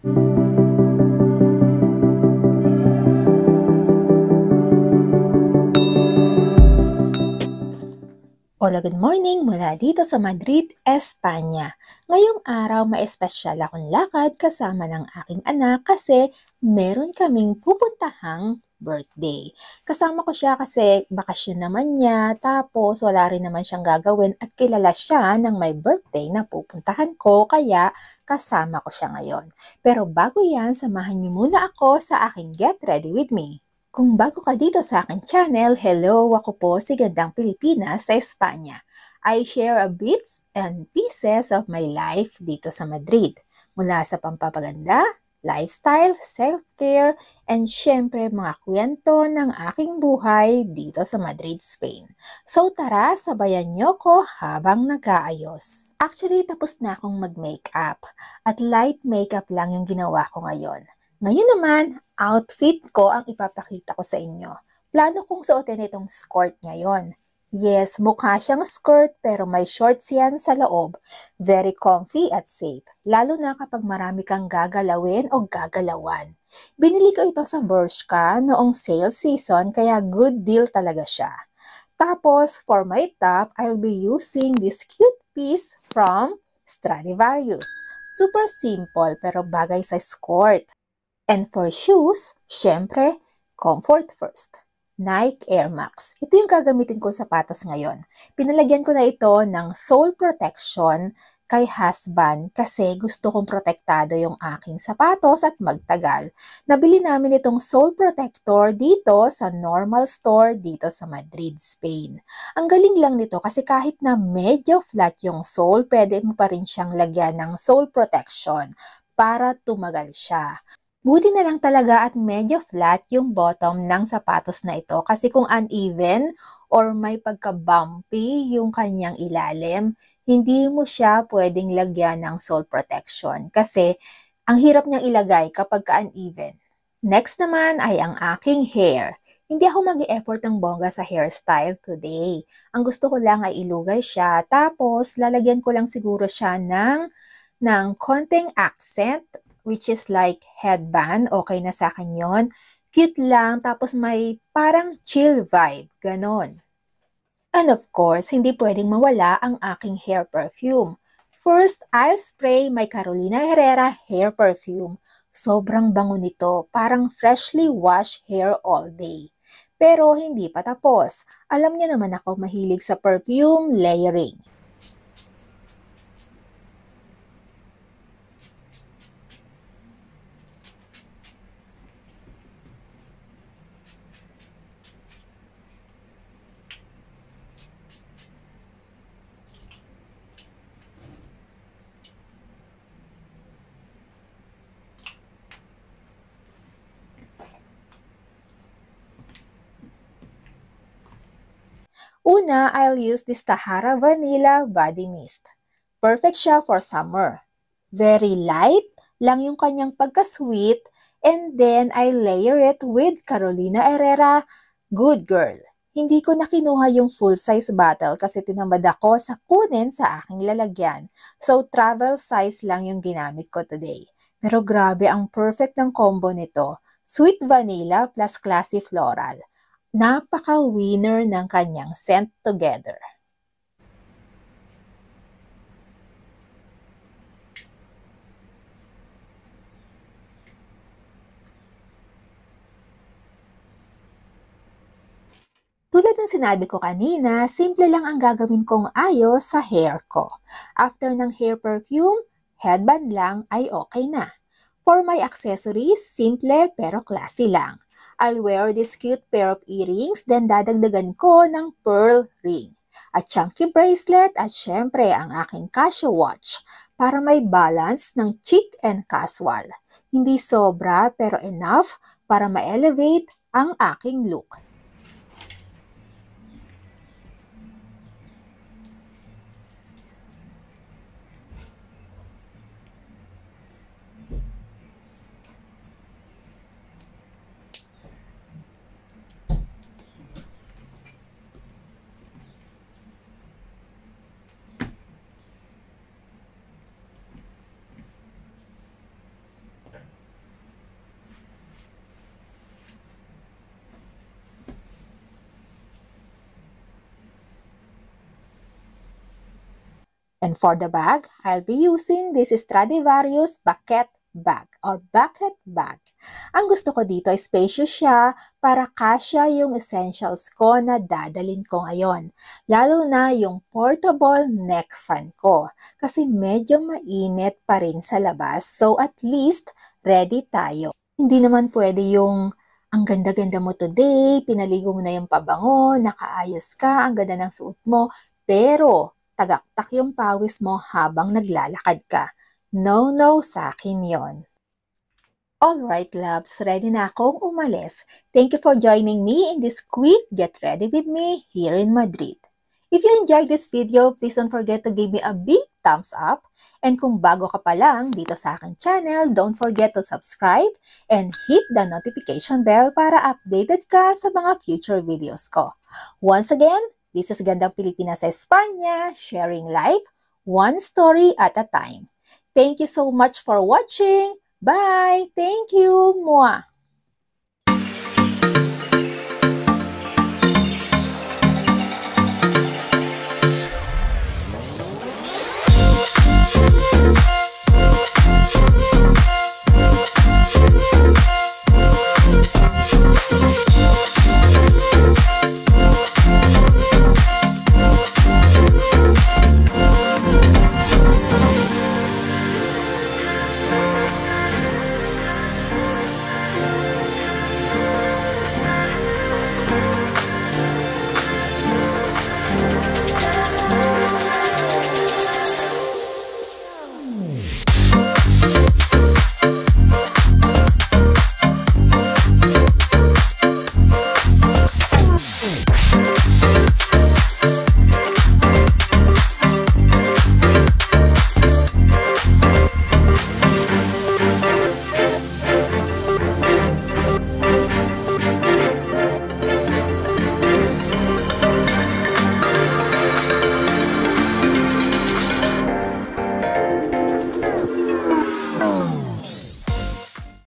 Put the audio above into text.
Hola, good morning mula dito sa Madrid, Espanya. Ngayong araw, espesyal akong lakad kasama ng aking anak kasi meron kaming pupuntahang birthday. Kasama ko siya kasi bakasyon naman niya, tapos wala rin naman siyang gagawin at kilala siya ng may birthday na pupuntahan ko, kaya kasama ko siya ngayon. Pero bago yan, samahan niyo muna ako sa aking Get Ready With Me. Kung bago ka dito sa aking channel, hello, ako po si Gandang Pilipinas sa Espanya. I share a bits and pieces of my life dito sa Madrid. Mula sa pampapaganda, lifestyle, self-care, and syempre mga kwento ng aking buhay dito sa Madrid, Spain. So tara, sabayan niyo ko habang nag-aayos. Actually, tapos na akong mag-makeup at light makeup lang yung ginawa ko ngayon. Ngayon naman, outfit ko ang ipapakita ko sa inyo. Plano kong suotin itong skirt ngayon. Yes, mukha siyang skirt pero may shorts yan sa loob. Very comfy at safe, lalo na kapag marami kang gagalawin o gagalawan. Binili ko ito sa Bershka noong sale season kaya good deal talaga siya. Tapos, for my top, I'll be using this cute piece from Stradivarius. Super simple pero bagay sa skirt. And for shoes, syempre, comfort first. Nike Air Max. Ito yung gagamitin kong sapatos ngayon. Pinalagyan ko na ito ng sole protection kay husband kasi gusto kong protektado yung aking sapatos at magtagal. Nabili namin itong sole protector dito sa normal store dito sa Madrid, Spain. Ang galing lang nito kasi kahit na medyo flat yung sole, pwede mo pa rin siyang lagyan ng sole protection para tumagal siya. Buti na lang talaga at medyo flat yung bottom ng sapatos na ito kasi kung uneven or may pagka-bumpy yung kanyang ilalim, hindi mo siya pwedeng lagyan ng sole protection kasi ang hirap niyang ilagay kapag uneven. Next naman ay ang aking hair. Hindi ako mag-e-effort ng bongga sa hairstyle today. Ang gusto ko lang ay ilugay siya tapos lalagyan ko lang siguro siya ng konting accent, which is like headband. Okay na sa akin yun. Cute lang, tapos may parang chill vibe, ganon. And of course, hindi pwedeng mawala ang aking hair perfume. First, I'll spray my Carolina Herrera hair perfume. Sobrang bango nito, parang freshly washed hair all day. Pero hindi pa tapos. Alam niyo naman ako mahilig sa perfume layering. Una, I'll use this Tahara Vanilla Body Mist. Perfect siya for summer. Very light lang yung kanyang pagka-sweet, and then I layer it with Carolina Herrera Good Girl. Hindi ko na kinuha yung full-size bottle kasi tinamad ako sa kunin sa aking lalagyan. So, travel size lang yung ginamit ko today. Pero grabe, ang perfect ng combo nito. Sweet vanilla plus classy floral. Napaka-winner ng kanyang scent together. Tulad ng sinabi ko kanina, simple lang ang gagawin kong ayos sa hair ko. After ng hair perfume, headband lang ay okay na. For my accessories, simple pero classy lang. I'll wear this cute pair of earrings, then dadagdagan ko ng pearl ring. A chunky bracelet at syempre ang aking Casio watch para may balance ng chic and casual. Hindi sobra pero enough para ma-elevate ang aking look. And for the bag, I'll be using this Stradivarius bucket bag or bucket bag. Ang gusto ko dito ay spacious siya para kasya yung essentials ko na dadalin ko ngayon. Lalo na yung portable neck fan ko kasi medyo mainit pa rin sa labas, so at least ready tayo. Hindi naman pwede yung ang ganda-ganda mo today, pinaligo mo na yung pabango, nakaayos ka, ang ganda ng suot mo, pero tagaktak yung pawis mo habang naglalakad ka. No, no, sa akin yon. Alright, loves, ready na akong umalis. Thank you for joining me in this quick Get Ready With Me here in Madrid. If you enjoyed this video, please don't forget to give me a big thumbs up. And kung bago ka pa lang dito sa aking channel, don't forget to subscribe and hit the notification bell para updated ka sa mga future videos ko. Once again, this is Gandang Pilipinas sa Espanya, sharing life, one story at a time. Thank you so much for watching. Bye! Thank you! Mwah!